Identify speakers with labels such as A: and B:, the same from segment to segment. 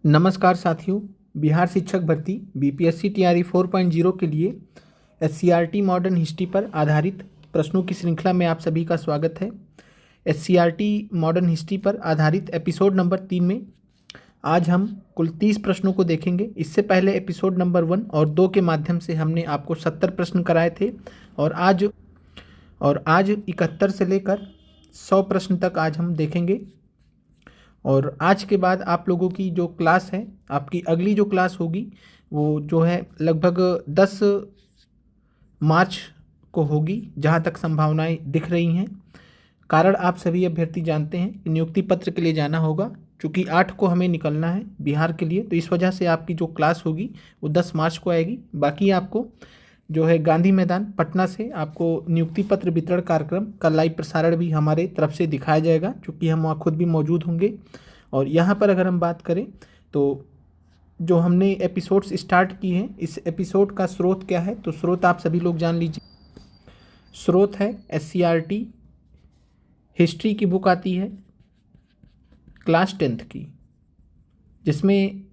A: नमस्कार साथियों। बिहार शिक्षक भर्ती बीपीएससी टीआरई 4.0 के लिए एससीईआरटी मॉडर्न हिस्ट्री पर आधारित प्रश्नों की श्रृंखला में आप सभी का स्वागत है। एससीईआरटी मॉडर्न हिस्ट्री पर आधारित एपिसोड नंबर 3 में आज हम कुल 30 प्रश्नों को देखेंगे। इससे पहले एपिसोड नंबर 1 और 2 के माध्यम से हमने आपको 70 प्रश्न कराए थे और आज 71 से लेकर 100 प्रश्न तक आज हम देखेंगे। और आज के बाद आप लोगों की जो क्लास है, आपकी अगली जो क्लास होगी वो जो है लगभग 10 मार्च को होगी, जहां तक संभावनाएं दिख रही हैं। कारण आप सभी अभ्यर्थी जानते हैं कि नियुक्ति पत्र के लिए जाना होगा, चूँकि 8 को हमें निकलना है बिहार के लिए, तो इस वजह से आपकी जो क्लास होगी वो 10 मार्च को आएगी। बाकी आपको जो है गांधी मैदान पटना से आपको नियुक्ति पत्र वितरण कार्यक्रम का लाइव प्रसारण भी हमारे तरफ से दिखाया जाएगा, क्योंकि हम वहाँ खुद भी मौजूद होंगे। और यहाँ पर अगर हम बात करें तो जो हमने एपिसोड्स स्टार्ट किए हैं, इस एपिसोड का स्रोत क्या है, तो स्रोत आप सभी लोग जान लीजिए। स्रोत है एससीईआरटी हिस्ट्री की बुक आती है क्लास 10th की, जिसमें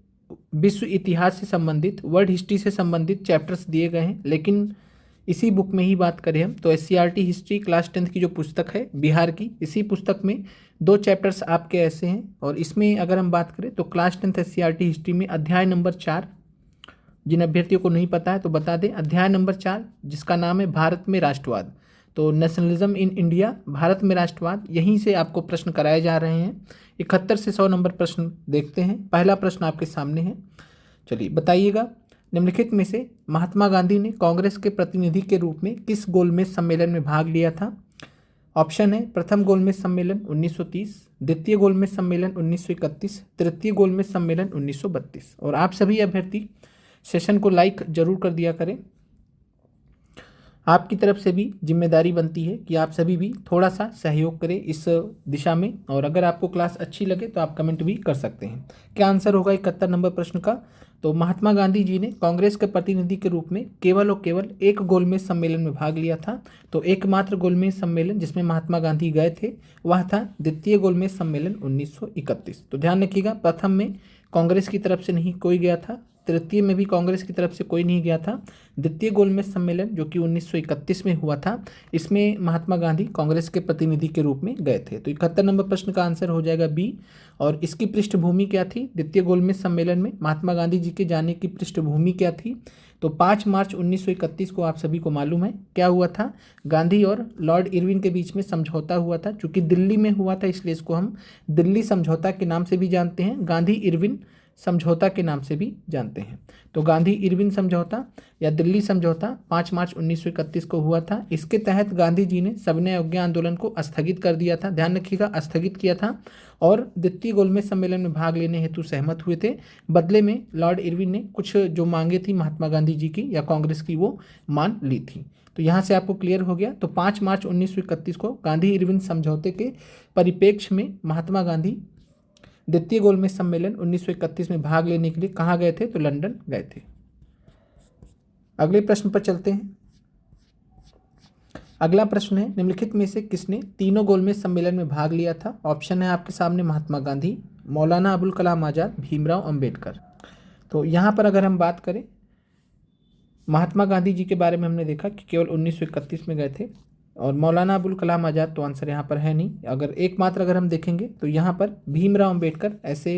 A: विश्व इतिहास से संबंधित, वर्ल्ड हिस्ट्री से संबंधित चैप्टर्स दिए गए हैं। लेकिन इसी बुक में ही बात करें हम तो एससीईआरटी हिस्ट्री क्लास 10th की जो पुस्तक है बिहार की, इसी पुस्तक में 2 चैप्टर्स आपके ऐसे हैं। और इसमें अगर हम बात करें तो क्लास 10th एससीईआरटी हिस्ट्री में अध्याय नंबर 4, जिन अभ्यर्थियों को नहीं पता है तो बता दें, अध्याय नंबर 4 जिसका नाम है भारत में राष्ट्रवाद, तो नेशनलिज्म इन इंडिया, भारत में राष्ट्रवाद, यहीं से आपको प्रश्न कराए जा रहे हैं। 71 से 100 नंबर प्रश्न देखते हैं। पहला प्रश्न आपके सामने है, चलिए बताइएगा। निम्नलिखित में से महात्मा गांधी ने कांग्रेस के प्रतिनिधि के रूप में किस गोलमेज सम्मेलन में भाग लिया था? ऑप्शन है प्रथम गोलमेज सम्मेलन 1930, द्वितीय गोलमेज सम्मेलन 1931, तृतीय गोलमेज सम्मेलन 1932। और आप सभी अभ्यर्थी सेशन को लाइक जरूर कर दिया करें। आपकी तरफ से भी जिम्मेदारी बनती है कि आप सभी भी थोड़ा सा सहयोग करें इस दिशा में। और अगर आपको क्लास अच्छी लगे तो आप कमेंट भी कर सकते हैं। क्या आंसर होगा 71 नंबर प्रश्न का? तो महात्मा गांधी जी ने कांग्रेस के प्रतिनिधि के रूप में केवल और केवल एक गोलमेज सम्मेलन में भाग लिया था। तो एकमात्र गोलमेज सम्मेलन जिसमें महात्मा गांधी गए थे वह था द्वितीय गोलमेज सम्मेलन 1931। तो ध्यान रखिएगा, प्रथम में कांग्रेस की तरफ से नहीं कोई गया था, तृतीय में भी कांग्रेस की तरफ से कोई नहीं गया था। द्वितीय गोलमेज सम्मेलन जो कि 1931 में हुआ था, इसमें महात्मा गांधी कांग्रेस के प्रतिनिधि के रूप में गए थे। तो 71 नंबर प्रश्न का आंसर हो जाएगा बी। और इसकी पृष्ठभूमि क्या थी? द्वितीय गोलमेज सम्मेलन में महात्मा गांधी जी के जाने की पृष्ठभूमि क्या थी? तो 5 मार्च 1931 को आप सभी को मालूम है क्या हुआ था? गांधी और लॉर्ड इरविन के बीच में समझौता हुआ था। चूंकि दिल्ली में हुआ था इसलिए इसको हम दिल्ली समझौता के नाम से भी जानते हैं, गांधी इरविन समझौता के नाम से भी जानते हैं। तो गांधी इरविन समझौता या दिल्ली समझौता 5 मार्च 1931 को हुआ था। इसके तहत गांधी जी ने सविनय अवज्ञा आंदोलन को स्थगित कर दिया था, ध्यान रखिएगा स्थगित किया था, और द्वितीय गोलमेज सम्मेलन में भाग लेने हेतु सहमत हुए थे। बदले में लॉर्ड इरविन ने कुछ जो मांगे थी महात्मा गांधी जी की या कांग्रेस की, वो मान ली थी। तो यहाँ से आपको क्लियर हो गया। तो 5 मार्च 1931 को गांधी इरविन समझौते के परिप्रेक्ष्य में महात्मा गांधी द्वितीय गोलमेज सम्मेलन 1931 में भाग लेने के लिए कहाँ गए थे? तो लंदन गए थे। अगले प्रश्न पर चलते हैं। अगला प्रश्न है, निम्नलिखित में से किसने तीनों गोलमेज सम्मेलन में भाग लिया था? ऑप्शन है आपके सामने महात्मा गांधी, मौलाना अबुल कलाम आजाद, भीमराव अंबेडकर। तो यहाँ पर अगर हम बात करें महात्मा गांधी जी के बारे में, हमने देखा कि केवल 1931 में गए थे, और मौलाना अबुल कलाम आज़ाद तो आंसर यहाँ पर है नहीं। अगर एकमात्र अगर हम देखेंगे तो यहाँ पर भीमराव अंबेडकर ऐसे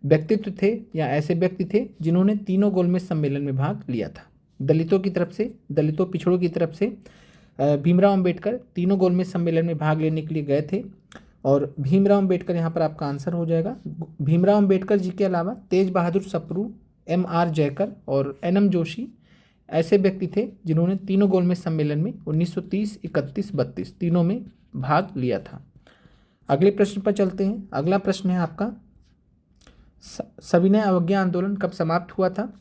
A: व्यक्तित्व थे या ऐसे व्यक्ति थे जिन्होंने तीनों गोलमेज सम्मेलन में भाग लिया था। दलितों की तरफ से, दलितों पिछड़ों की तरफ से भीमराव अंबेडकर तीनों गोलमेज सम्मेलन में भाग लेने के लिए गए थे। और भीमराव अंबेडकर यहाँ पर आपका आंसर हो जाएगा। भीमराव अंबेडकर जी के अलावा तेज बहादुर सप्रू, M.R. जयकर और N.M. जोशी ऐसे व्यक्ति थे जिन्होंने तीनों गोलमेज सम्मेलन में 1930, 31, 32 तीनों में भाग लिया था। अगले प्रश्न पर चलते हैं। अगला प्रश्न है आपका, सविनय अवज्ञा आंदोलन कब समाप्त हुआ था?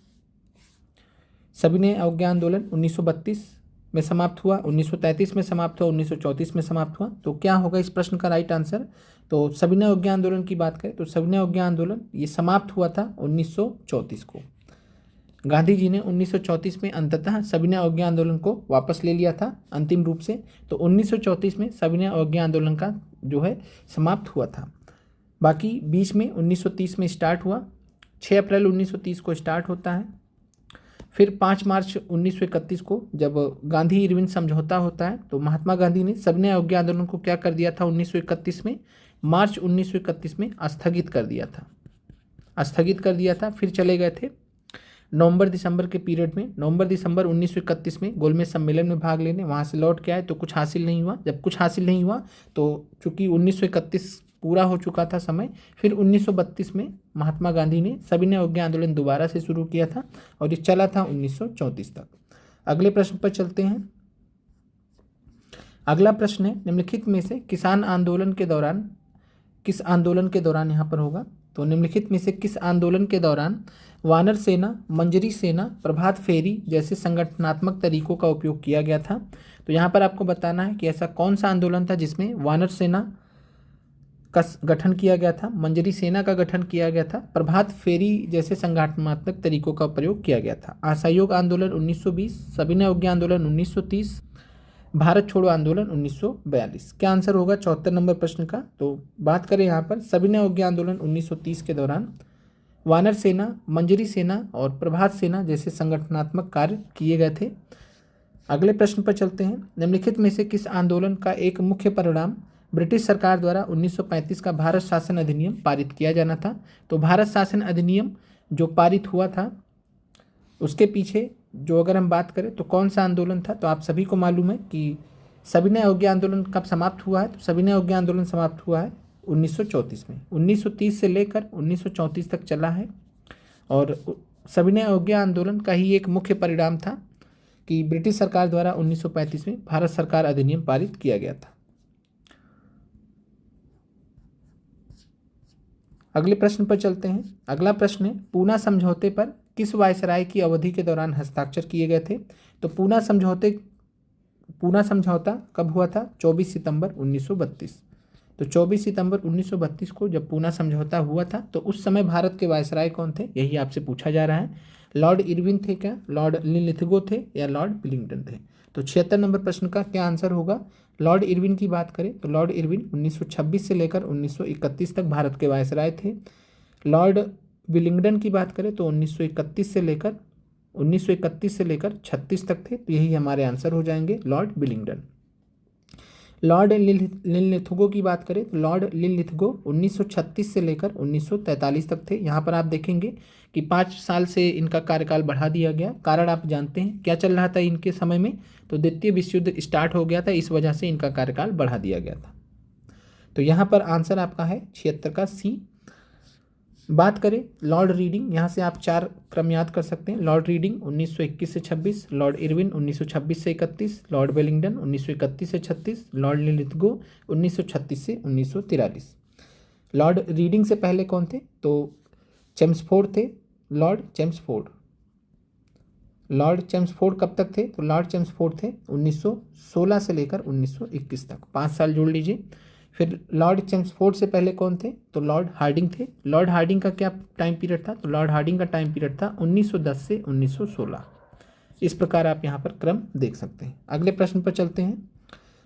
A: सविनय अवज्ञा आंदोलन 1932 में समाप्त हुआ, 1933 में समाप्त हुआ, 1934 में समाप्त हुआ। तो क्या होगा इस प्रश्न का राइट आंसर? तो सविनय अवज्ञा आंदोलन की बात करें तो सविनय अवज्ञा आंदोलन ये समाप्त हुआ था 1934 को। गांधी जी ने 1934 में अंततः सविनय अवज्ञा आंदोलन को वापस ले लिया था अंतिम रूप से। तो 1934 में सविनय अवज्ञा आंदोलन का जो है समाप्त हुआ था। बाकी बीच में 1930 में स्टार्ट हुआ 6 अप्रैल 1930 को स्टार्ट होता है। फिर 5 मार्च 1931 को जब गांधी इरविन समझौता होता है तो महात्मा गांधी ने सविनय अवज्ञा आंदोलन को क्या कर दिया था 1931 में, मार्च 1931 में स्थगित कर दिया था। फिर चले गए थे नवंबर दिसंबर के पीरियड में, नवंबर दिसंबर 1931 में गोलमेज सम्मेलन में भाग लेने, वहाँ से लौट के आए तो कुछ हासिल नहीं हुआ। जब कुछ हासिल नहीं हुआ तो चूंकि 1931 पूरा हो चुका था समय, फिर 1932 में महात्मा गांधी ने सविनय अवज्ञा आंदोलन दोबारा से शुरू किया था और ये चला था 1934 तक। अगले प्रश्न पर चलते हैं। अगला प्रश्न है निम्नलिखित में से किस आंदोलन के दौरान यहाँ पर होगा, तो निम्नलिखित में से किस आंदोलन के दौरान वानर सेना, मंजरी सेना, प्रभात फेरी जैसे संगठनात्मक तरीकों का उपयोग किया गया था। तो यहाँ पर आपको बताना है कि ऐसा कौन सा आंदोलन था जिसमें वानर सेना का गठन किया गया था, मंजरी सेना का गठन किया गया था, प्रभात फेरी जैसे संगठनात्मक तरीकों का प्रयोग किया गया था। असहयोग आंदोलन 1920, सविनय अवज्ञा आंदोलन 1930, भारत छोड़ो आंदोलन 1942। क्या आंसर होगा 74 नंबर प्रश्न का। तो बात करें यहाँ पर सविनय अवज्ञा आंदोलन 1930 के दौरान वानर सेना, मंजरी सेना और प्रभात सेना जैसे संगठनात्मक कार्य किए गए थे। अगले प्रश्न पर चलते हैं। निम्नलिखित में से किस आंदोलन का एक मुख्य परिणाम ब्रिटिश सरकार द्वारा 1935 का भारत शासन अधिनियम पारित किया जाना था। तो भारत शासन अधिनियम जो पारित हुआ था उसके पीछे जो अगर हम बात करें तो कौन सा आंदोलन था, तो आप सभी को मालूम है कि सविनय अवज्ञा आंदोलन कब समाप्त हुआ है। तो सविनय अवज्ञा आंदोलन समाप्त हुआ है 1934 में। 1930 से लेकर 1934 तक चला है और सविनय अवज्ञा आंदोलन का ही एक मुख्य परिणाम था कि ब्रिटिश सरकार द्वारा 1935 में भारत सरकार अधिनियम पारित किया गया था। अगले प्रश्न पर चलते हैं। अगला प्रश्न है पूना समझौते पर किस वायसराय की अवधि के दौरान हस्ताक्षर किए गए थे। तो पूना समझौता कब हुआ था 24 सितंबर 1932। तो 24 सितंबर 1932 को जब पूना समझौता हुआ था तो उस समय भारत के वायसराय कौन थे, यही आपसे पूछा जा रहा है। लॉर्ड इरविन थे क्या, लॉर्ड लिनलिथगो थे या लॉर्ड विलिंगडन थे। तो 76 नंबर प्रश्न का क्या आंसर होगा। लॉर्ड इरविन की बात करें तो लॉर्ड इरविन 1926 से लेकर 1931 तक भारत के वायसराय थे। लॉर्ड विलिंगडन की बात करें तो 1931 से लेकर 36 तक थे। तो यही हमारे आंसर हो जाएंगे लॉर्ड विलिंगडन। लॉर्ड लिनलिथगो की बात करें तो लॉर्ड लिनलिथगो 1936 से लेकर 1943 तक थे। यहाँ पर आप देखेंगे कि 5 साल से इनका कार्यकाल बढ़ा दिया गया। कारण आप जानते हैं क्या चल रहा था इनके समय में, तो द्वितीय विश्व युद्ध स्टार्ट हो गया था, इस वजह से इनका कार्यकाल बढ़ा दिया गया था। तो यहाँ पर आंसर आपका है 76 का सी। बात करें लॉर्ड रीडिंग, यहाँ से आप 4 क्रम याद कर सकते हैं। लॉर्ड रीडिंग 1921 से 26, लॉर्ड इरविन 1926 से 31, लॉर्ड वेलिंगडन 1931 से 36, लॉर्ड लिनलिथगो 1936 से 1943। लॉर्ड रीडिंग से पहले कौन थे, तो चेम्सफोर्ड थे, लॉर्ड चेम्सफोर्ड। लॉर्ड चेम्सफोर्ड कब तक थे, तो लॉर्ड चेम्सफोर्ड थे 1916 से लेकर 1921 तक, 5 साल जोड़ लीजिए। फिर लॉर्ड चेम्सफोर्ड से पहले कौन थे, तो लॉर्ड हार्डिंग थे। लॉर्ड हार्डिंग का क्या टाइम पीरियड था, तो लॉर्ड हार्डिंग का टाइम पीरियड था 1910 से 1916। इस प्रकार आप यहाँ पर क्रम देख सकते हैं। अगले प्रश्न पर चलते हैं।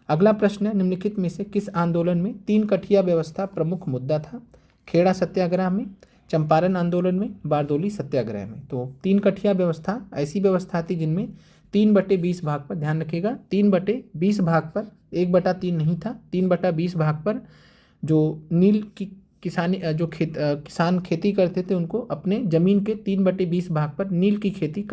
A: अगला प्रश्न है निम्नलिखित में से किस आंदोलन में 3 कठिया व्यवस्था प्रमुख मुद्दा था। खेड़ा सत्याग्रह में, चंपारण आंदोलन में, बारदोली सत्याग्रह में। तो 3 कठिया व्यवस्था ऐसी व्यवस्था थी जिनमें 3/20 भाग पर, ध्यान रखिएगा 3/20 भाग पर, 1/3 नहीं था, 3/20 भाग पर जो नील की किसान खेती करते थे उनको अपने ज़मीन के 3/20 भाग पर नील की खेती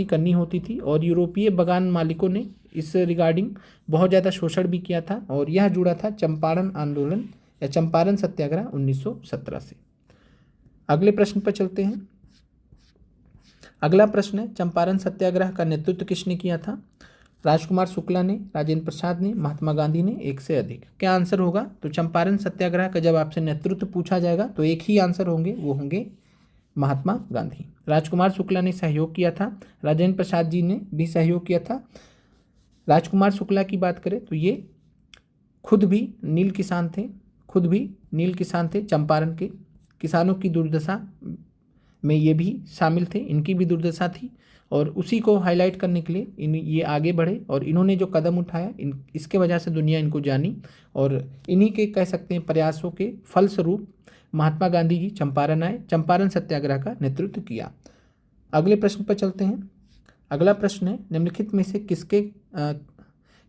A: करनी होती थी। और यूरोपीय बागान मालिकों ने इस रिगार्डिंग बहुत ज़्यादा शोषण भी किया था और यह जुड़ा था चंपारण आंदोलन या चंपारण सत्याग्रह 1917 से। अगले प्रश्न पर चलते हैं। अगला प्रश्न है चंपारण सत्याग्रह का नेतृत्व किसने किया था। राजकुमार शुक्ला ने, राजेंद्र प्रसाद ने, महात्मा गांधी ने, एक से अधिक। क्या आंसर होगा, तो चंपारण सत्याग्रह का जब आपसे नेतृत्व पूछा जाएगा तो एक ही आंसर होंगे, वो होंगे महात्मा गांधी। राजकुमार शुक्ला ने सहयोग किया था, राजेंद्र प्रसाद जी ने भी सहयोग किया था। राजकुमार शुक्ला की बात करें तो ये खुद भी नील किसान थे। चंपारण के किसानों की दुर्दशा में ये भी शामिल थे, इनकी भी दुर्दशा थी और उसी को हाईलाइट करने के लिए ये आगे बढ़े और इन्होंने जो कदम उठाया इसके वजह से दुनिया इनको जानी और इन्हीं के कह सकते हैं प्रयासों के फलस्वरूप महात्मा गांधी जी चंपारण आए, चंपारण सत्याग्रह का नेतृत्व किया। अगले प्रश्न पर चलते हैं। अगला प्रश्न है, निम्नलिखित में से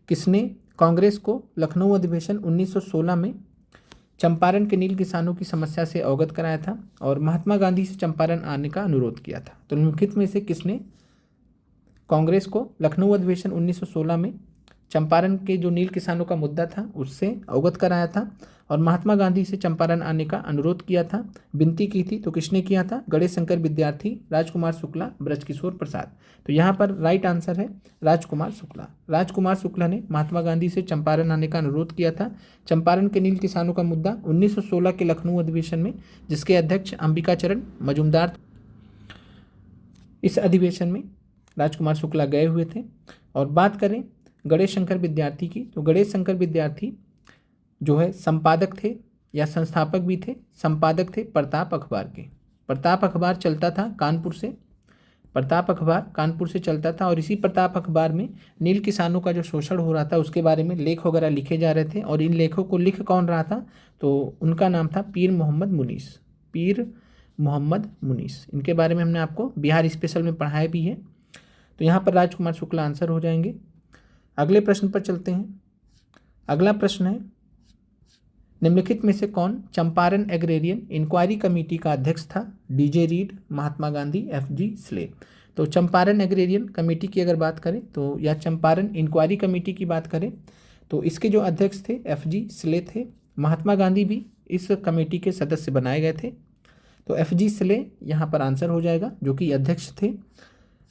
A: किसने कांग्रेस को लखनऊ अधिवेशन 1916 में चंपारण के नील किसानों की समस्या से अवगत कराया था और महात्मा गांधी से चंपारण आने का अनुरोध किया था? तो निम्नलिखित में से किसने कांग्रेस को लखनऊ अधिवेशन 1916 में चंपारण के जो नील किसानों का मुद्दा था उससे अवगत कराया था और महात्मा गांधी से चंपारण आने का अनुरोध किया था, विनती की थी? तो किसने किया था? गणेश शंकर विद्यार्थी, राजकुमार शुक्ला, ब्रजकिशोर प्रसाद। तो यहाँ पर राइट आंसर है राजकुमार शुक्ला। राजकुमार शुक्ला ने महात्मा गांधी से चंपारण आने का अनुरोध किया था। चंपारण के नील किसानों का मुद्दा 1916 के लखनऊ अधिवेशन में, जिसके अध्यक्ष अंबिकाचरण मजूमदार, इस अधिवेशन में राजकुमार शुक्ला गए हुए थे। और बात करें गणेश शंकर विद्यार्थी की, तो गणेश शंकर विद्यार्थी जो है संपादक थे या संस्थापक भी थे, संपादक थे प्रताप अखबार के। प्रताप अखबार चलता था कानपुर से, प्रताप अखबार कानपुर से चलता था और इसी प्रताप अखबार में नील किसानों का जो शोषण हो रहा था उसके बारे में लेख वगैरह लिखे जा रहे थे और इन लेखों को लिख कौन रहा था? तो उनका नाम था पीर मोहम्मद मुनीस। पीर मोहम्मद मुनीस, इनके बारे में हमने आपको बिहार स्पेशल में पढ़ाया भी है। तो यहाँ पर राजकुमार शुक्ला आंसर हो जाएंगे। अगले प्रश्न पर चलते हैं। अगला प्रश्न है, निम्नलिखित में से कौन चंपारण एग्रेरियन इंक्वायरी कमेटी का अध्यक्ष था? DJ read, Mahatma Gandhi, FG slay. तो चंपारण एग्रेरियन कमेटी की अगर बात करें तो या चंपारण इंक्वायरी कमेटी की बात करें तो इसके जो अध्यक्ष थे एफजी स्ले थे। महात्मा गांधी भी इस कमेटी के सदस्य बनाए गए थे। तो एफजी स्ले यहाँ पर आंसर हो जाएगा, जो कि अध्यक्ष थे।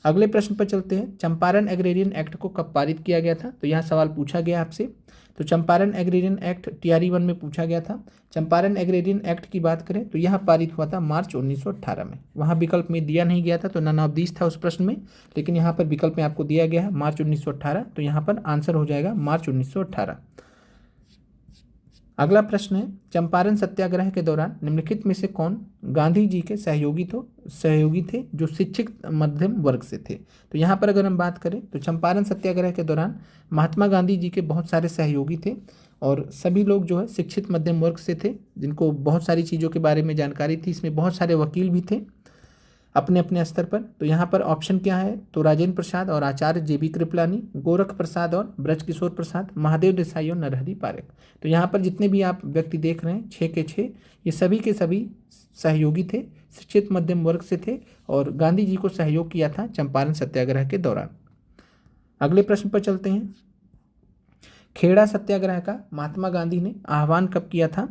A: अगले प्रश्न पर चलते हैं। चंपारण एग्रेरियन एक्ट को कब पारित किया गया था? तो यहाँ सवाल पूछा गया आपसे। तो चंपारण एग्रेरियन एक्ट TRE 1 में पूछा गया था। चंपारण एग्रेरियन एक्ट की बात करें तो यह पारित हुआ था मार्च 1918 में। वहाँ विकल्प में दिया नहीं गया था, तो नन ऑफ दीज था उस प्रश्न में, लेकिन यहाँ पर विकल्प में आपको दिया गया है मार्च 1918। तो यहाँ पर आंसर हो जाएगा मार्च 1918। अगला प्रश्न है, चंपारण सत्याग्रह के दौरान निम्नलिखित में से कौन गांधी जी के सहयोगी थे जो शिक्षित मध्यम वर्ग से थे? तो यहाँ पर अगर हम बात करें तो चंपारण सत्याग्रह के दौरान महात्मा गांधी जी के बहुत सारे सहयोगी थे और सभी लोग जो है शिक्षित मध्यम वर्ग से थे, जिनको बहुत सारी चीज़ों के बारे में जानकारी थी। इसमें बहुत सारे वकील भी थे अपने अपने स्तर पर। तो यहाँ पर ऑप्शन क्या है? तो राजेंद्र प्रसाद और आचार्य JB कृपलानी, गोरख प्रसाद और ब्रजकिशोर प्रसाद, महादेव देसाई और नरहरि पारेख। तो यहाँ पर जितने भी आप व्यक्ति देख रहे हैं 6 के 6, ये सभी के सभी सहयोगी थे, शिक्षित मध्यम वर्ग से थे और गांधी जी को सहयोग किया था चंपारण सत्याग्रह के दौरान। अगले प्रश्न पर चलते हैं। खेड़ा सत्याग्रह का महात्मा गांधी ने आह्वान कब किया था?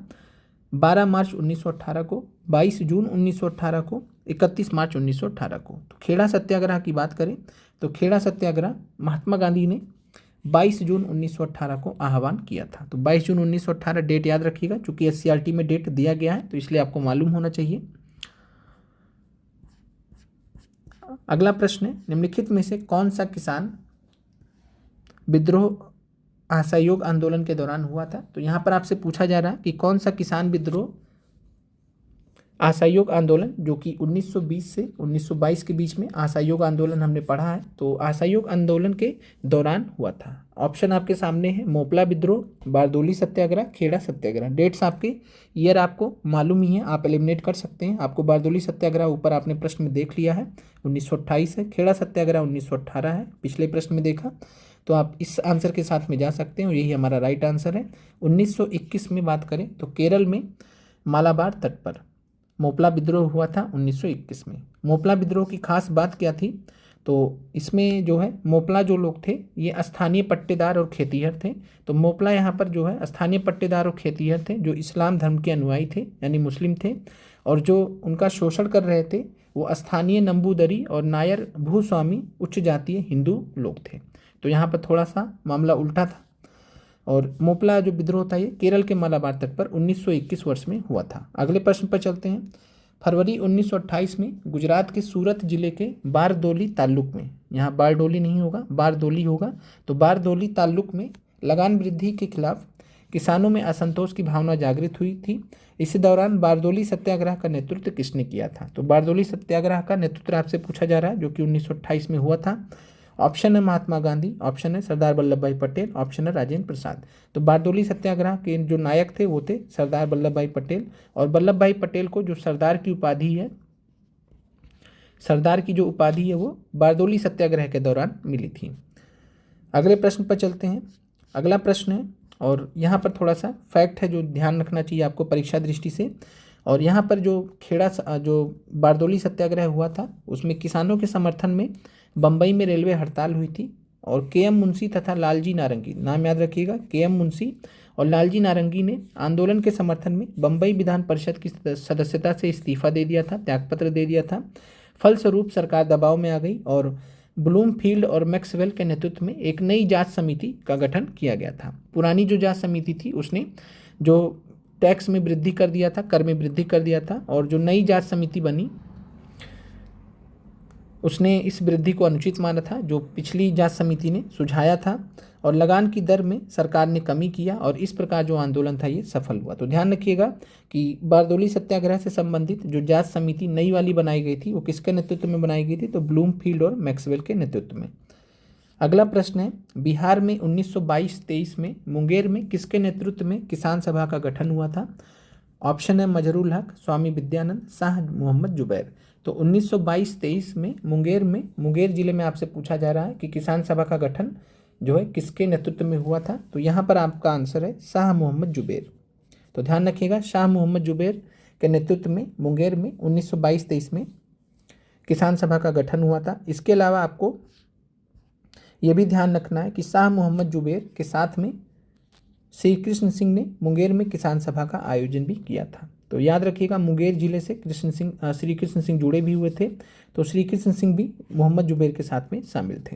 A: 12 मार्च 1918 को, 22 जून 1918 को, 31 मार्च 1918 को। तो खेड़ा सत्याग्रह की बात करें तो खेड़ा सत्याग्रह महात्मा गांधी ने 22 जून 1918 को आह्वान किया था। तो 22 जून 1918 डेट याद रखिएगा, चूंकि SCRT में डेट दिया गया है तो इसलिए आपको मालूम होना चाहिए। अगला प्रश्न है, निम्नलिखित में से कौन सा किसान विद्रोह असहयोग आंदोलन के दौरान हुआ था? तो यहाँ पर आपसे पूछा जा रहा है कि कौन सा किसान विद्रोह असहयोग आंदोलन, जो कि 1920 से 1922 के बीच में असहयोग आंदोलन हमने पढ़ा है, तो असहयोग आंदोलन के दौरान हुआ था। ऑप्शन आपके सामने है, मोपला विद्रोह, बारदोली सत्याग्रह, खेड़ा सत्याग्रह। डेट्स आपके ईयर आपको मालूम ही है, आप एलिमिनेट कर सकते हैं। आपको बारदोली सत्याग्रह ऊपर आपने प्रश्न में देख लिया है 1928 है, खेड़ा सत्याग्रह 1918 है, पिछले प्रश्न में देखा। तो आप इस आंसर के साथ में जा सकते हैं और यही हमारा राइट आंसर है। 1921 में बात करें तो केरल में मालाबार तट पर मोपला विद्रोह हुआ था 1921 में। मोपला विद्रोह की खास बात क्या थी? तो इसमें जो है मोपला जो लोग थे ये स्थानीय पट्टेदार और खेतिहर थे। तो मोपला यहाँ पर जो है स्थानीय पट्टेदार और खेतिहर थे जो इस्लाम धर्म के अनुयायी थे, यानी मुस्लिम थे, और जो उनका शोषण कर रहे थे वो स्थानीय नंबूदरी और नायर भूस्वामी उच्च जातीय हिंदू लोग थे। तो यहाँ पर थोड़ा सा मामला उल्टा था और मोपला जो विद्रोह था ये केरल के मालाबार तट पर 1921 वर्ष में हुआ था। अगले प्रश्न पर चलते हैं। फरवरी 1928 में गुजरात के सूरत जिले के बारदोली ताल्लुक में, यहाँ बारडोली नहीं होगा बारदोली होगा, तो बारदोली ताल्लुक में लगान वृद्धि के खिलाफ किसानों में असंतोष की भावना जागृत हुई थी। इसी दौरान बारदोली सत्याग्रह का नेतृत्व किसने किया था? तो बारदोली सत्याग्रह का नेतृत्व आपसे पूछा जा रहा है, जो कि 1928 में हुआ था। ऑप्शन है महात्मा गांधी, ऑप्शन है सरदार वल्लभ भाई पटेल, ऑप्शन है राजेंद्र प्रसाद। तो बारदोली सत्याग्रह के जो नायक थे वो थे सरदार वल्लभ भाई पटेल, और वल्लभ भाई पटेल को जो सरदार की उपाधि है, सरदार की जो उपाधि है वो बारदोली सत्याग्रह के दौरान मिली थी। अगले प्रश्न पर चलते हैं। अगला प्रश्न है, और यहाँ पर थोड़ा सा फैक्ट है जो ध्यान रखना चाहिए आपको परीक्षा दृष्टि से। और यहाँ पर जो बारदोली सत्याग्रह हुआ था उसमें किसानों के समर्थन में बम्बई में रेलवे हड़ताल हुई थी, और के एम मुंशी तथा लालजी नारंगी, नाम याद रखिएगा, के एम मुंशी और लालजी नारंगी ने आंदोलन के समर्थन में बम्बई विधान परिषद की सदस्यता से इस्तीफा दे दिया था, त्यागपत्र दे दिया था। फलस्वरूप सरकार दबाव में आ गई और ब्लूमफील्ड और मैक्सवेल के नेतृत्व में एक नई जांच समिति का गठन किया गया था। पुरानी जो जांच समिति थी उसने जो टैक्स में वृद्धि कर दिया था, कर में वृद्धि कर दिया था, और जो नई जांच समिति बनी उसने इस वृद्धि को अनुचित माना था जो पिछली जांच समिति ने सुझाया था, और लगान की दर में सरकार ने कमी किया, और इस प्रकार जो आंदोलन था ये सफल हुआ। तो ध्यान रखिएगा कि बारदोली सत्याग्रह से संबंधित जो जांच समिति नई वाली बनाई गई थी वो किसके नेतृत्व में बनाई गई थी? तो ब्लूमफील्ड और मैक्सवेल के नेतृत्व में। अगला प्रश्न है, बिहार में 1922-23 में मुंगेर में किसके नेतृत्व में किसान सभा का गठन हुआ था? ऑप्शन है मजरूल हक, स्वामी विद्यानंद, शाह मोहम्मद जुबैर। तो 1922-23 में मुंगेर जिले में आपसे पूछा जा रहा है कि किसान सभा का गठन जो है किसके नेतृत्व में हुआ था? तो यहाँ पर आपका आंसर है शाह मोहम्मद जुबैर। तो ध्यान रखिएगा, शाह मोहम्मद जुबैर के नेतृत्व में मुंगेर में 1922-23 में किसान सभा का गठन हुआ था। इसके अलावा आपको ये भी ध्यान रखना है कि शाह मोहम्मद जुबैर के साथ में श्री कृष्ण सिंह ने मुंगेर में किसान सभा का आयोजन भी किया था। तो याद रखिएगा, मुंगेर जिले से श्री कृष्ण सिंह जुड़े भी हुए थे, तो श्री कृष्ण सिंह भी मोहम्मद जुबैर के साथ में शामिल थे।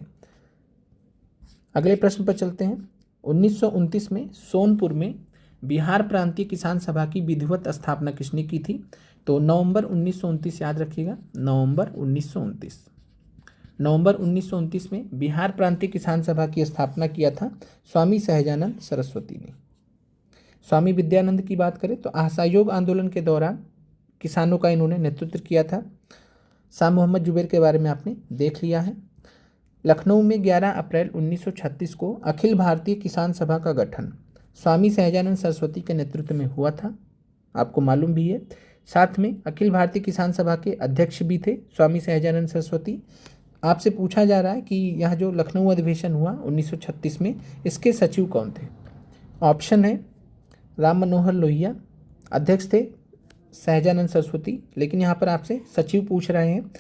A: अगले प्रश्न पर चलते हैं। 1929 में सोनपुर में बिहार प्रांतीय किसान सभा की विधिवत स्थापना किसने की थी? तो नवंबर 1929, याद रखिएगा, नवंबर 1929 में बिहार प्रांतीय किसान सभा की स्थापना किया था स्वामी सहजानंद सरस्वती ने। स्वामी विद्यानंद की बात करें तो असहयोग आंदोलन के दौरान किसानों का इन्होंने नेतृत्व किया था। शाह मोहम्मद जुबैर के बारे में आपने देख लिया है। लखनऊ में 11 अप्रैल 1936 को अखिल भारतीय किसान सभा का गठन स्वामी सहजानंद सरस्वती के नेतृत्व में हुआ था, आपको मालूम भी है। साथ में अखिल भारतीय किसान सभा के अध्यक्ष भी थे स्वामी सहजानंद सरस्वती। आपसे पूछा जा रहा है कि यह जो लखनऊ अधिवेशन हुआ 1936 में, इसके सचिव कौन थे? ऑप्शन है राम मनोहर लोहिया, अध्यक्ष थे सहजानंद सरस्वती, लेकिन यहाँ पर आपसे सचिव पूछ रहे हैं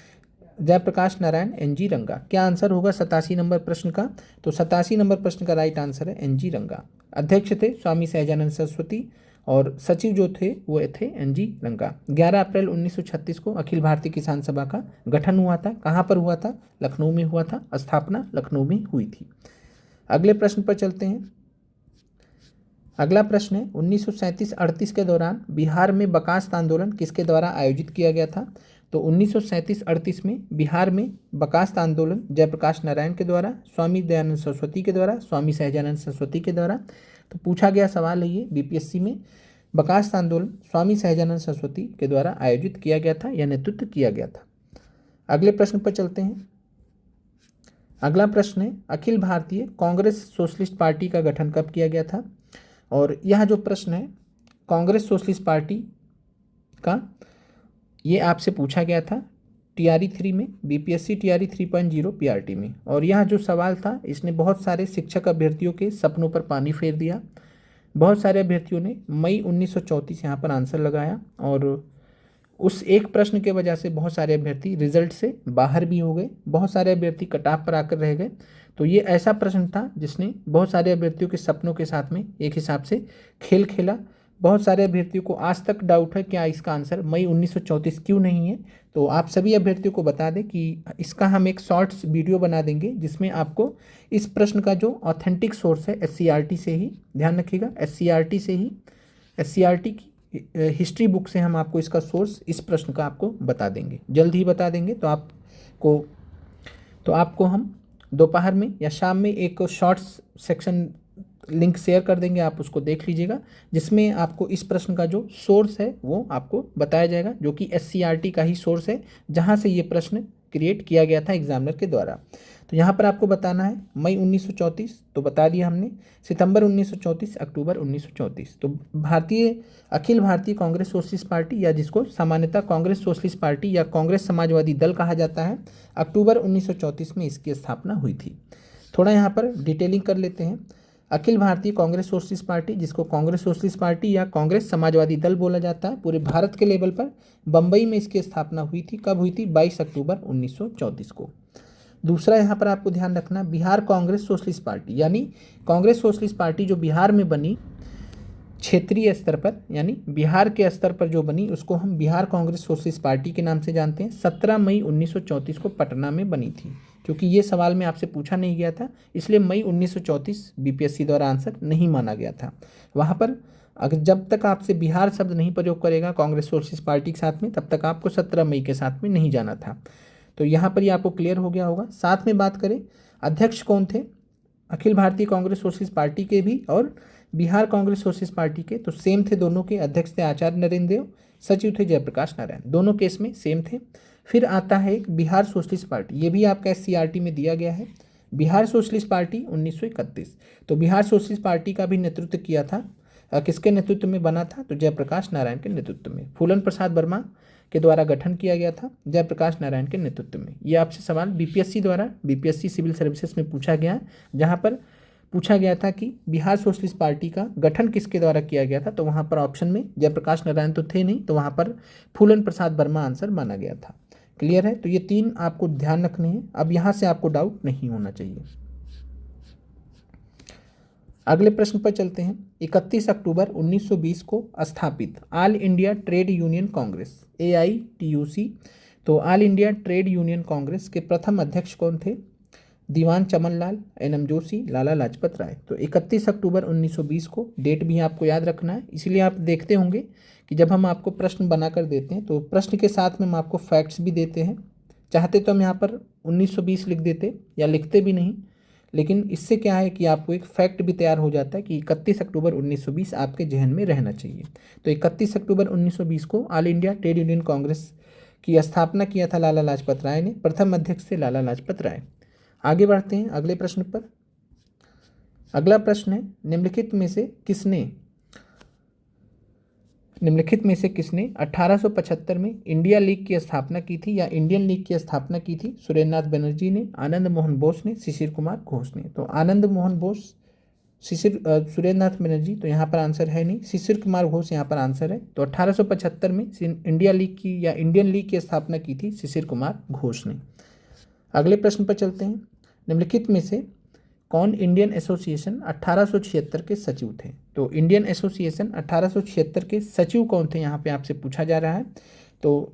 A: जयप्रकाश नारायण एनजी रंगा। क्या आंसर होगा 87 नंबर प्रश्न का? तो 87 नंबर प्रश्न का राइट आंसर है एनजी रंगा। अध्यक्ष थे स्वामी सहजानंद सरस्वती और सचिव जो थे वो थे एनजी रंगा। 11 अप्रैल 1936 को अखिल भारतीय किसान सभा का गठन हुआ था। कहाँ पर हुआ था? लखनऊ में हुआ था, स्थापना लखनऊ में हुई थी। अगले प्रश्न पर चलते हैं। अगला प्रश्न है 1937-38 के दौरान बिहार में बकास्त आंदोलन किसके द्वारा आयोजित किया गया था? तो 1937-38 में बिहार में बकास्त आंदोलन जयप्रकाश नारायण के द्वारा, स्वामी दयानंद सरस्वती के द्वारा, स्वामी सहजानंद सरस्वती के द्वारा। तो पूछा गया सवाल है ये बीपीएससी में, बकास्त आंदोलन स्वामी सहजानंद सरस्वती के द्वारा आयोजित किया गया था या नेतृत्व किया गया था। अगले प्रश्न पर चलते हैं। अगला प्रश्न है अखिल भारतीय कांग्रेस सोशलिस्ट पार्टी का गठन कब किया गया था? और यह जो प्रश्न है कांग्रेस सोशलिस्ट पार्टी का, ये आपसे पूछा गया था टीआरई 3 में, बीपीएससी टीआरई 3.0 पीआरटी में। और यह जो सवाल था इसने बहुत सारे शिक्षक अभ्यर्थियों के सपनों पर पानी फेर दिया। बहुत सारे अभ्यर्थियों ने मई 1934 यहाँ पर आंसर लगाया, और उस एक प्रश्न के वजह से बहुत सारे अभ्यर्थी रिजल्ट से बाहर भी हो गए, बहुत सारे अभ्यर्थी कटाव पर आकर रह गए। तो ये ऐसा प्रश्न था जिसने बहुत सारे अभ्यर्थियों के सपनों के साथ में एक हिसाब से खेल खेला। बहुत सारे अभ्यर्थियों को आज तक डाउट है क्या इसका आंसर मई 1934 क्यों नहीं है। तो आप सभी अभ्यर्थियों को बता दें कि इसका हम एक शॉर्ट्स वीडियो बना देंगे जिसमें आपको इस प्रश्न का जो ऑथेंटिक सोर्स है एससीईआरटी से ही, ध्यान रखिएगा एससीईआरटी से ही, एससीईआरटी की हिस्ट्री बुक से हम आपको इसका सोर्स इस प्रश्न का आपको बता देंगे, जल्द ही बता देंगे। तो आपको हम दोपहर में या शाम में एक शॉर्ट्स सेक्शन लिंक शेयर कर देंगे, आप उसको देख लीजिएगा, जिसमें आपको इस प्रश्न का जो सोर्स है वो आपको बताया जाएगा, जो कि SCRT का ही सोर्स है, जहाँ से ये प्रश्न क्रिएट किया गया था एग्जामिनर के द्वारा। तो यहाँ पर आपको बताना है मई 1934 तो बता दिया हमने, सितंबर 1934, अक्टूबर 1934। तो अखिल भारतीय कांग्रेस सोशलिस्ट पार्टी, या जिसको सामान्यतः कांग्रेस सोशलिस्ट पार्टी या कांग्रेस समाजवादी दल कहा जाता है, अक्टूबर 1934 में इसकी स्थापना हुई थी। थोड़ा यहाँ पर डिटेलिंग कर लेते हैं। अखिल भारतीय कांग्रेस सोशलिस्ट पार्टी, जिसको कांग्रेस सोशलिस्ट पार्टी या कांग्रेस समाजवादी दल बोला जाता है, पूरे भारत के लेवल पर बम्बई में इसकी स्थापना हुई थी। कब हुई थी? 22 अक्टूबर 1934 को। दूसरा यहाँ पर आपको ध्यान रखना, बिहार कांग्रेस सोशलिस्ट पार्टी, यानी कांग्रेस सोशलिस्ट पार्टी जो बिहार में बनी क्षेत्रीय स्तर पर, यानी बिहार के स्तर पर जो बनी, उसको हम बिहार कांग्रेस सोशलिस्ट पार्टी के नाम से जानते हैं। 17 मई 1934 को पटना में बनी थी। क्योंकि ये सवाल में आपसे पूछा नहीं गया था, इसलिए मई 1934 BPSC द्वारा आंसर नहीं माना गया था। वहाँ पर अगर जब तक आपसे बिहार शब्द नहीं प्रयोग करेगा कांग्रेस सोशलिस्ट पार्टी के साथ में, तब तक आपको 17 मई के साथ में नहीं जाना था। तो यहाँ पर ये आपको क्लियर हो गया होगा। साथ में बात करें अध्यक्ष कौन थे अखिल भारतीय कांग्रेस सोशलिस्ट पार्टी के भी और बिहार कांग्रेस सोशलिस्ट पार्टी के, तो सेम थे दोनों के। अध्यक्ष थे आचार्य नरेंद्र देव, सचिव थे जयप्रकाश नारायण, दोनों केस में सेम थे। फिर आता है एक बिहार सोशलिस्ट पार्टी, ये भी आपका SCRT में दिया गया है, बिहार सोशलिस्ट पार्टी 1931। तो बिहार सोशलिस्ट पार्टी का भी नेतृत्व किया था, किसके नेतृत्व में बना था? तो जयप्रकाश नारायण के नेतृत्व में, फूलन प्रसाद वर्मा के द्वारा गठन किया गया था, जयप्रकाश नारायण के नेतृत्व में। ये आपसे सवाल BPSC द्वारा, BPSC सिविल सर्विसेज में पूछा गया, जहाँ पर पूछा गया था कि बिहार सोशलिस्ट पार्टी का गठन किसके द्वारा किया गया था, तो वहाँ पर ऑप्शन में जयप्रकाश नारायण तो थे नहीं, तो वहाँ पर फूलन प्रसाद वर्मा आंसर माना गया था। क्लियर है? तो ये 3 आपको ध्यान रखने हैं। अब यहाँ से आपको डाउट नहीं होना चाहिए। अगले प्रश्न पर चलते हैं। 31 अक्टूबर 1920 को स्थापित all India trade union Congress AITUC, तो all India trade union Congress के प्रथम अध्यक्ष कौन थे? दीवान चमनलाल, NM जोशी, लाला लाजपत राय। तो 31 अक्टूबर 1920 को, डेट भी आपको याद रखना है। इसलिए आप देखते होंगे कि जब हम आपको प्रश्न बनाकर देते हैं तो प्रश्न के साथ में हम आपको फैक्ट्स भी देते हैं। चाहते तो हम यहाँ पर 1920 लिख देते या लिखते भी नहीं, लेकिन इससे क्या है कि आपको एक फैक्ट भी तैयार हो जाता है कि 31 अक्टूबर 1920 आपके जहन में रहना चाहिए। तो 31 अक्टूबर 1920 को all India trade union Congress की स्थापना किया था लाला लाजपत राय ने, प्रथम अध्यक्ष थे लाला लाजपत राय। आगे बढ़ते हैं अगले प्रश्न पर। अगला प्रश्न है, निम्नलिखित में से किसने 1875 में इंडिया लीग की स्थापना की थी या इंडियन लीग की स्थापना की थी? सुरेंद्रनाथ बनर्जी ने, आनंद मोहन बोस ने, शिशिर कुमार घोष ने। तो आनंद मोहन बोस, सुरेंद्रनाथ बनर्जी, तो यहाँ पर आंसर है नहीं, शिशिर कुमार घोष यहाँ पर आंसर है। तो 1875 में इंडिया लीग की या इंडियन लीग की स्थापना की थी शिशिर कुमार घोष ने। अगले प्रश्न पर चलते हैं। निम्नलिखित में से कौन इंडियन एसोसिएशन 1876 के सचिव थे? तो इंडियन एसोसिएशन 1876 के सचिव कौन थे, यहाँ पे आपसे पूछा जा रहा है। तो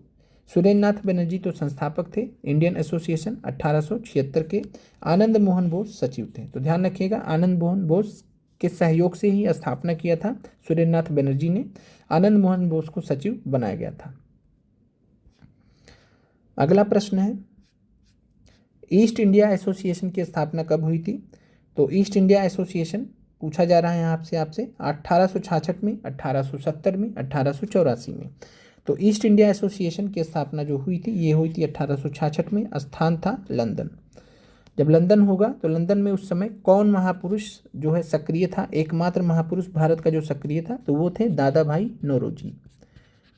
A: सुरेंद्रनाथ बनर्जी तो संस्थापक थे इंडियन एसोसिएशन 1876 के, आनंद मोहन बोस सचिव थे। तो ध्यान रखिएगा, आनंद मोहन बोस के सहयोग से ही स्थापना किया था सुरेंद्रनाथ बनर्जी ने, आनंद मोहन बोस को सचिव बनाया गया था। अगला प्रश्न है, ईस्ट इंडिया एसोसिएशन की स्थापना कब हुई थी? तो ईस्ट इंडिया एसोसिएशन पूछा जा रहा है आपसे 1866 में, 1870 में, 1884 में। तो ईस्ट इंडिया एसोसिएशन की स्थापना जो हुई थी, ये हुई थी 1866 में। स्थान था लंदन। जब लंदन होगा तो लंदन में उस समय कौन महापुरुष जो है सक्रिय था? एकमात्र महापुरुष भारत का जो सक्रिय था, तो वो थे दादा भाई नौरोजी।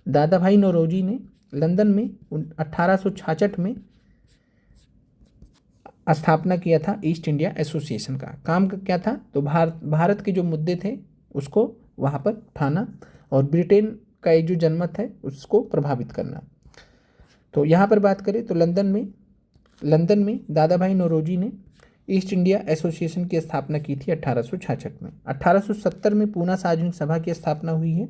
A: दादा भाई नौरोजी ने लंदन में 1866 में स्थापना किया था ईस्ट इंडिया एसोसिएशन का। काम क्या था? तो भारत के जो मुद्दे थे उसको वहाँ पर उठाना और ब्रिटेन का एक जो जनमत है उसको प्रभावित करना। तो यहाँ पर बात करें तो लंदन में दादा भाई नौरोजी ने ईस्ट इंडिया एसोसिएशन की स्थापना की थी 1866 में। 1870 में पूना सार्वजनिक सभा की स्थापना हुई है।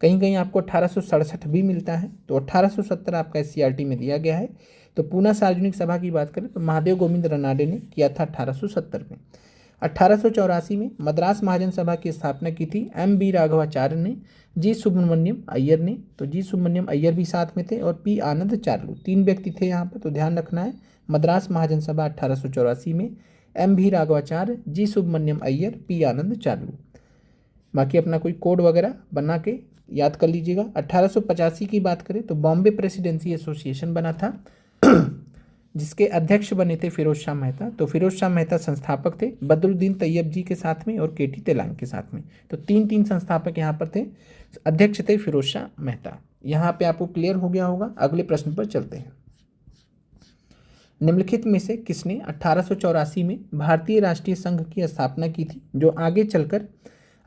A: कहीं कहीं आपको 1867 भी मिलता है, तो 1870 आपका SCRT में दिया गया है। तो पूना सार्वजनिक सभा की बात करें तो महादेव गोविंद रनाडे ने किया था 1870 में। 1884 में मद्रास महाजन सभा की स्थापना की थी MB राघवाचार्य ने, जी सुब्रमण्यम अय्यर ने। तो जी सुब्रमण्यम अय्यर भी साथ में थे और P आनंद चार्लू, 3 व्यक्ति थे यहाँ पर। तो ध्यान रखना है, मद्रास महाजन सभा 1884 में एम भी राघवाचार्य, जी सुब्रमण्यम अय्यर, पी आनंद चार्लू। बाकी अपना कोई कोड वगैरह बना के याद कर लीजिएगा। 1885 की बात करें तो बॉम्बे प्रेसिडेंसी एसोसिएशन बना था जिसके अध्यक्ष बने थे फिरोज शाह मेहता। तो फिरोज शाह मेहता संस्थापक थे, बदरुद्दीन तैयब जी के साथ में और केटी तेलांग के साथ में। तो तीन संस्थापक यहाँ पर थे। अध्यक्ष थे फिरोज शाह मेहता। यहाँ पे आपको क्लियर हो गया होगा। अगले प्रश्न पर चलते हैं। निम्नलिखित में से किसने 1884 में भारतीय राष्ट्रीय संघ की स्थापना की थी, जो आगे चलकर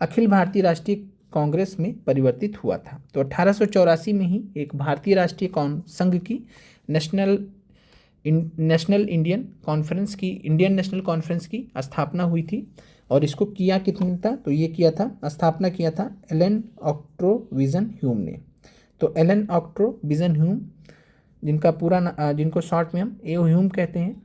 A: अखिल भारतीय राष्ट्रीय कांग्रेस में परिवर्तित हुआ था? तो 1884 में ही एक भारतीय राष्ट्रीय संघ की नेशनल इंडियन नेशनल कॉन्फ्रेंस की स्थापना हुई थी। और इसको किया कितने था? तो ये किया था, स्थापना किया था एलन ऑक्ट्रोविजन ह्यूम ने। तो एलन ऑक्ट्रोविजन ह्यूम, जिनको शॉर्ट में हम ए ह्यूम कहते हैं,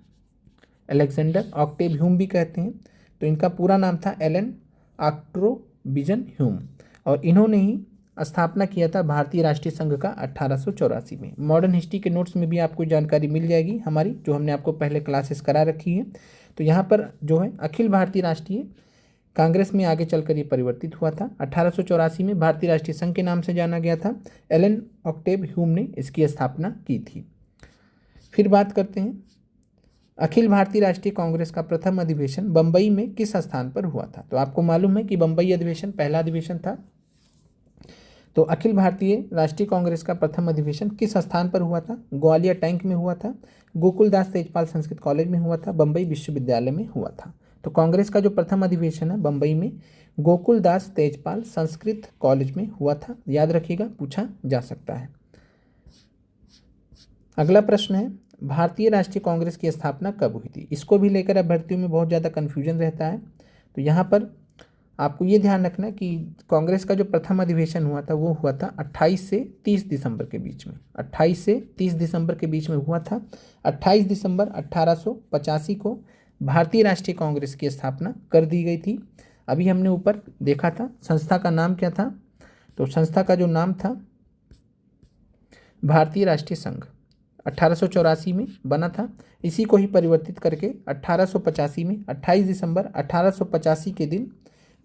A: अलेक्जेंडर ऑक्टेव ह्यूम भी कहते हैं। तो इनका पूरा नाम था एलन ऑक्ट्रोविजन ह्यूम, और इन्होंने ही स्थापना किया था भारतीय राष्ट्रीय संघ का 1884 में। मॉडर्न हिस्ट्री के नोट्स में भी आपको जानकारी मिल जाएगी हमारी, जो हमने आपको पहले क्लासेस करा रखी है। तो यहाँ पर जो है अखिल भारतीय राष्ट्रीय कांग्रेस में आगे चलकर ये परिवर्तित हुआ था। 1884 में भारतीय राष्ट्रीय संघ के नाम से जाना गया था। एलन ऑक्टेव ह्यूम ने इसकी स्थापना की थी। फिर बात करते हैं, अखिल भारतीय राष्ट्रीय कांग्रेस का प्रथम अधिवेशन बंबई में किस स्थान पर हुआ था? तो आपको मालूम है कि बंबई अधिवेशन पहला अधिवेशन था। तो अखिल भारतीय राष्ट्रीय कांग्रेस का प्रथम अधिवेशन किस स्थान पर हुआ था? ग्वालियर टैंक में हुआ था, गोकुलदास तेजपाल संस्कृत कॉलेज में हुआ था, बंबई विश्वविद्यालय में हुआ था। तो कांग्रेस का जो प्रथम अधिवेशन है बंबई में गोकुलदास तेजपाल संस्कृत कॉलेज में हुआ था। याद रखिएगा, पूछा जा सकता है। अगला प्रश्न है, भारतीय राष्ट्रीय कांग्रेस की स्थापना कब हुई थी? इसको भी लेकर अभ्यर्थियों में बहुत ज़्यादा कन्फ्यूजन रहता है। तो यहाँ पर आपको ये ध्यान रखना कि कांग्रेस का जो प्रथम अधिवेशन हुआ था वो हुआ था 28 से 30 दिसंबर के बीच में। 28 से 30 दिसंबर के बीच में हुआ था। 28 दिसंबर 1885 को भारतीय राष्ट्रीय कांग्रेस की स्थापना कर दी गई थी। अभी हमने ऊपर देखा था संस्था का नाम क्या था। तो संस्था का जो नाम था भारतीय राष्ट्रीय संघ 1884 में बना था। इसी को ही परिवर्तित करके 1885 में 28 दिसंबर 1885 के दिन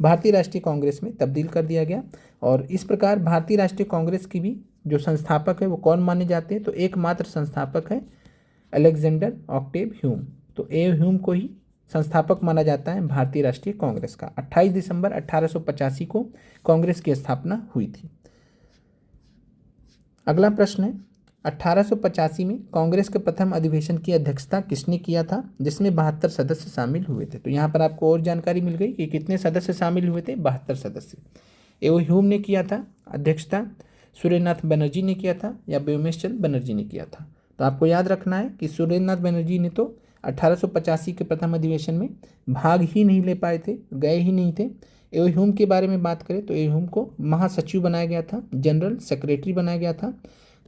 A: भारतीय राष्ट्रीय कांग्रेस में तब्दील कर दिया गया। और इस प्रकार भारतीय राष्ट्रीय कांग्रेस की भी जो संस्थापक है वो कौन माने जाते हैं? तो एकमात्र संस्थापक है अलेक्जेंडर ऑक्टेव ह्यूम। तो ए ह्यूम को ही संस्थापक माना जाता है भारतीय राष्ट्रीय कांग्रेस का। 28 दिसंबर 1885 को कांग्रेस की स्थापना हुई थी। अगला प्रश्न है, 1885 में कांग्रेस के प्रथम अधिवेशन की अध्यक्षता किसने किया था, जिसमें 72 सदस्य शामिल हुए थे? तो यहाँ पर आपको और जानकारी मिल गई कि कितने सदस्य शामिल हुए थे, 72 सदस्य। एओ ह्यूम ने किया था अध्यक्षता, सूर्यनाथ बनर्जी ने किया था, या व्योमेश चंद्र बनर्जी ने किया था? तो आपको याद रखना है कि सूर्यनाथ बनर्जी ने तो 1885 के प्रथम अधिवेशन में भाग ही नहीं ले पाए थे, गए ही नहीं थे। एओ ह्यूम के बारे में बात करें तो एओ ह्यूम को महासचिव बनाया गया था, जनरल सेक्रेटरी बनाया गया था।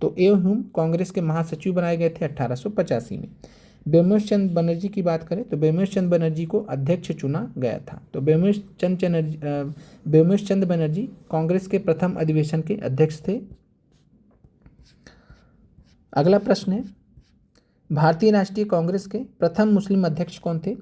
A: तो एओ ह्यूम कांग्रेस के महासचिव बनाए गए थे 1885 में। व्योमेश चंद्र बनर्जी की बात करें तो व्योमेश चंद्र बनर्जी को अध्यक्ष चुना गया था। तो व्योमेश चंद्र बनर्जी कांग्रेस के प्रथम अधिवेशन के अध्यक्ष थे। अगला प्रश्न है, भारतीय राष्ट्रीय कांग्रेस के प्रथम मुस्लिम अध्यक्ष कौन थे?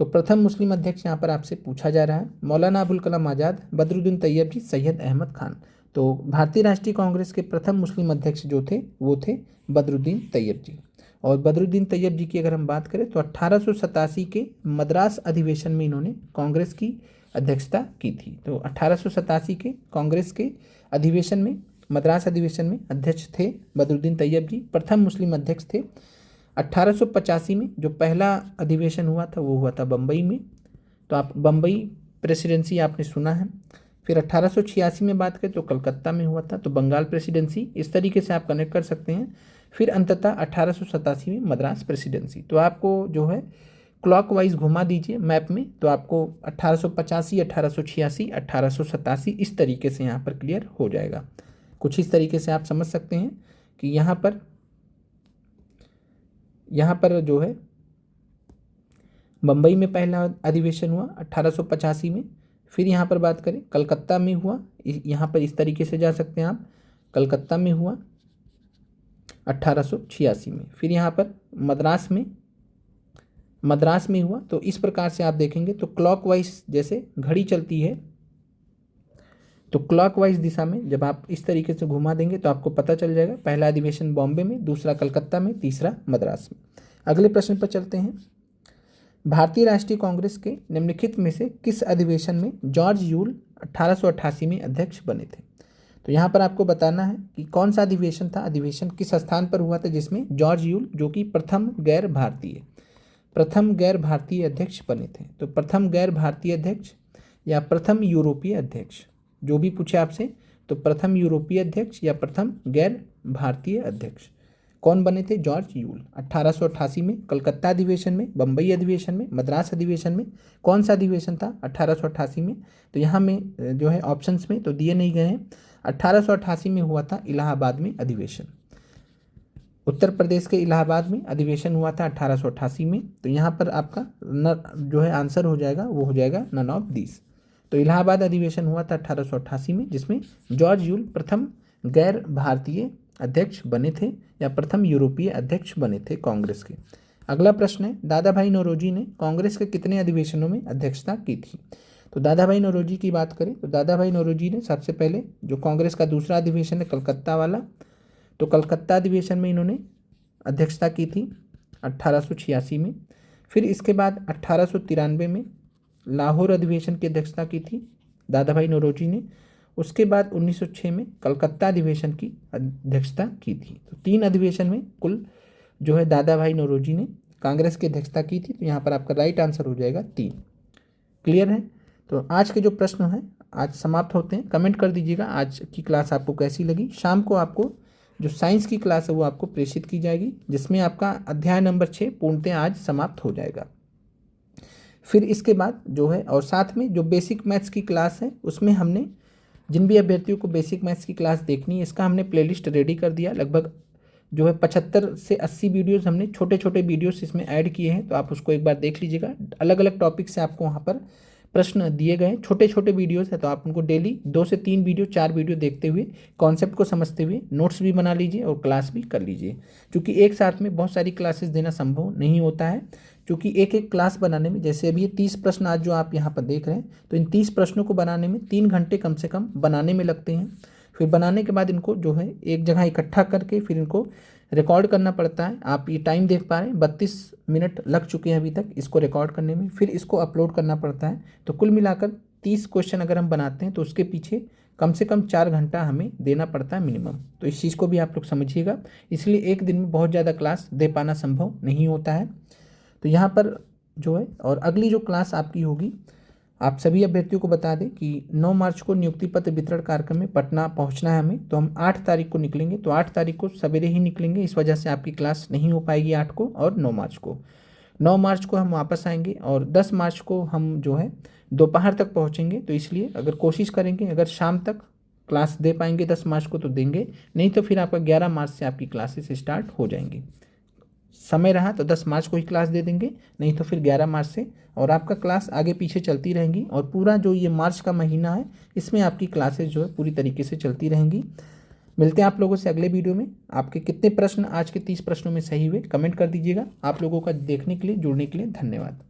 A: तो प्रथम मुस्लिम अध्यक्ष यहाँ पर आपसे पूछा जा रहा है। मौलाना अबुल कलाम आज़ाद, बदरुद्दीन तैयब जी, सैयद अहमद खान। तो भारतीय राष्ट्रीय कांग्रेस के प्रथम मुस्लिम अध्यक्ष जो थे वो थे बदरुद्दीन तैयब जी। और बदरुद्दीन तैयब जी की अगर हम बात करें तो 1887 के मद्रास अधिवेशन में इन्होंने कांग्रेस की अध्यक्षता की थी। तो 1887 के कांग्रेस के अधिवेशन में, मद्रास अधिवेशन में अध्यक्ष थे बदरुद्दीन तैयब जी, प्रथम मुस्लिम अध्यक्ष थे। 1885 में जो पहला अधिवेशन हुआ था वो हुआ था बम्बई में। तो आप बम्बई प्रेसिडेंसी आपने सुना है। फिर 1886 में बात करें तो कलकत्ता में हुआ था, तो बंगाल प्रेसिडेंसी। इस तरीके से आप कनेक्ट कर सकते हैं। फिर अंततः 1887 में मद्रास प्रेसिडेंसी। तो आपको जो है क्लॉकवाइज घुमा दीजिए मैप में, तो आपको 1885, 1886, 1887 इस तरीके से यहाँ पर क्लियर हो जाएगा। कुछ इस तरीके से आप समझ सकते हैं कि यहाँ पर जो है बम्बई में पहला अधिवेशन हुआ 1885 में। फिर यहाँ पर बात करें कलकत्ता में हुआ, यहाँ पर इस तरीके से जा सकते हैं आप, कलकत्ता में हुआ 1886 में। फिर यहाँ पर मद्रास में हुआ। तो इस प्रकार से आप देखेंगे तो क्लॉकवाइज जैसे घड़ी चलती है, तो क्लॉकवाइज दिशा में जब आप इस तरीके से घुमा देंगे तो आपको पता चल जाएगा पहला अधिवेशन बॉम्बे में, दूसरा कलकत्ता में, तीसरा मद्रास में। अगले प्रश्न पर चलते हैं। भारतीय राष्ट्रीय कांग्रेस के निम्नलिखित में से किस अधिवेशन में जॉर्ज यूल 1888 में अध्यक्ष बने थे? तो यहाँ पर आपको बताना है कि कौन सा अधिवेशन था, अधिवेशन किस स्थान पर हुआ था जिसमें जॉर्ज यूल जो कि प्रथम गैर भारतीय अध्यक्ष बने थे। तो प्रथम गैर भारतीय अध्यक्ष या प्रथम यूरोपीय अध्यक्ष, जो भी पूछे आपसे, तो प्रथम यूरोपीय अध्यक्ष या प्रथम गैर भारतीय अध्यक्ष कौन बने थे? George Yule. 1888 में कलकत्ता अधिवेशन में, बम्बई अधिवेशन में, मद्रास अधिवेशन में, कौन सा अधिवेशन था 1888 में? तो यहाँ में जो है ऑप्शंस में तो दिए नहीं गए हैं। 1888 में हुआ था इलाहाबाद में अधिवेशन, उत्तर प्रदेश के इलाहाबाद में अधिवेशन हुआ था 1888 में। तो यहाँ पर आपका जो है आंसर हो जाएगा, वो हो जाएगा नन ऑफ दिस। तो इलाहाबाद अधिवेशन हुआ था 1888 में जिसमें जॉर्ज यूल प्रथम गैर भारतीय अध्यक्ष बने थे या प्रथम यूरोपीय अध्यक्ष बने थे कांग्रेस के। अगला प्रश्न है, दादा भाई नौरोजी ने कांग्रेस के कितने अधिवेशनों में अध्यक्षता की थी? तो दादा भाई नौरोजी की बात करें तो दादा भाई नौरोजी ने सबसे पहले जो कांग्रेस का दूसरा अधिवेशन है कलकत्ता वाला, तो कलकत्ता अधिवेशन में इन्होंने अध्यक्षता की थी 1886 में। फिर इसके बाद 1893 में लाहौर अधिवेशन की अध्यक्षता की थी दादा भाई नौरोजी ने। उसके बाद 1906 में कलकत्ता अधिवेशन की अध्यक्षता की थी। तो 3 अधिवेशन में कुल जो है दादा भाई नौरोजी ने कांग्रेस की अध्यक्षता की थी। तो यहाँ पर आपका राइट आंसर हो जाएगा 3। क्लियर है? तो आज के जो प्रश्न हैं आज समाप्त होते हैं। कमेंट कर दीजिएगा आज की क्लास आपको कैसी लगी। शाम को आपको जो साइंस की क्लास है वो आपको प्रेषित की जाएगी, जिसमें आपका अध्याय नंबर 6 पूर्णतः आज समाप्त हो जाएगा। फिर इसके बाद जो है और साथ में जो बेसिक मैथ्स की क्लास है उसमें हमने जिन भी अभ्यर्थियों को बेसिक मैथ्स की क्लास देखनी है इसका हमने प्लेलिस्ट रेडी कर दिया। लगभग जो है 75 से 80 वीडियोस हमने छोटे छोटे वीडियोस इसमें ऐड किए हैं, तो आप उसको एक बार देख लीजिएगा। अलग अलग टॉपिक से आपको वहाँ पर प्रश्न दिए गए, छोटे छोटे वीडियोस है, तो आप उनको डेली 2 से 3 वीडियो 4 वीडियो देखते हुए कॉन्सेप्ट को समझते हुए नोट्स भी बना लीजिए और क्लास भी कर लीजिए। क्योंकि एक साथ में बहुत सारी क्लासेस देना संभव नहीं होता है, क्योंकि एक एक क्लास बनाने में, जैसे अभी ये 30 प्रश्न आज जो आप यहाँ पर देख रहे हैं, तो इन 30 प्रश्नों को बनाने में 3 घंटे कम से कम बनाने में लगते हैं। फिर बनाने के बाद इनको जो है एक जगह इकट्ठा करके फिर इनको रिकॉर्ड करना पड़ता है। आप ये टाइम देख पा रहे हैं 32 मिनट लग चुके हैं अभी तक इसको रिकॉर्ड करने में, फिर इसको अपलोड करना पड़ता है। तो कुल मिलाकर 30 क्वेश्चन अगर हम बनाते हैं तो उसके पीछे कम से कम 4 घंटा हमें देना पड़ता है मिनिमम। तो इस चीज़ को भी आप लोग समझिएगा, इसलिए एक दिन में बहुत ज़्यादा क्लास दे पाना संभव नहीं होता है। तो यहाँ पर जो है और अगली जो क्लास आपकी होगी, आप सभी अभ्यर्थियों को बता दें कि 9 मार्च को नियुक्ति पत्र वितरण कार्यक्रम में पटना पहुंचना है हमें। तो हम 8 तारीख को निकलेंगे, तो 8 तारीख को सवेरे ही निकलेंगे, इस वजह से आपकी क्लास नहीं हो पाएगी 8 को और 9 मार्च को। 9 मार्च को हम वापस आएंगे और 10 मार्च को हम जो है दोपहर तक पहुंचेंगे। तो इसलिए अगर कोशिश करेंगे, अगर शाम तक क्लास दे पाएंगे 10 मार्च को तो देंगे, नहीं तो फिर आपका 11 मार्च से आपकी क्लासेस स्टार्ट हो जाएंगी। समय रहा तो 10 मार्च को ही क्लास दे देंगे, नहीं तो फिर 11 मार्च से, और आपका क्लास आगे पीछे चलती रहेंगी। और पूरा जो ये मार्च का महीना है इसमें आपकी क्लासेस जो है पूरी तरीके से चलती रहेंगी। मिलते हैं आप लोगों से अगले वीडियो में। आपके कितने प्रश्न आज के 30 प्रश्नों में सही हुए कमेंट कर दीजिएगा। आप लोगों का देखने के लिए, जुड़ने के लिए धन्यवाद।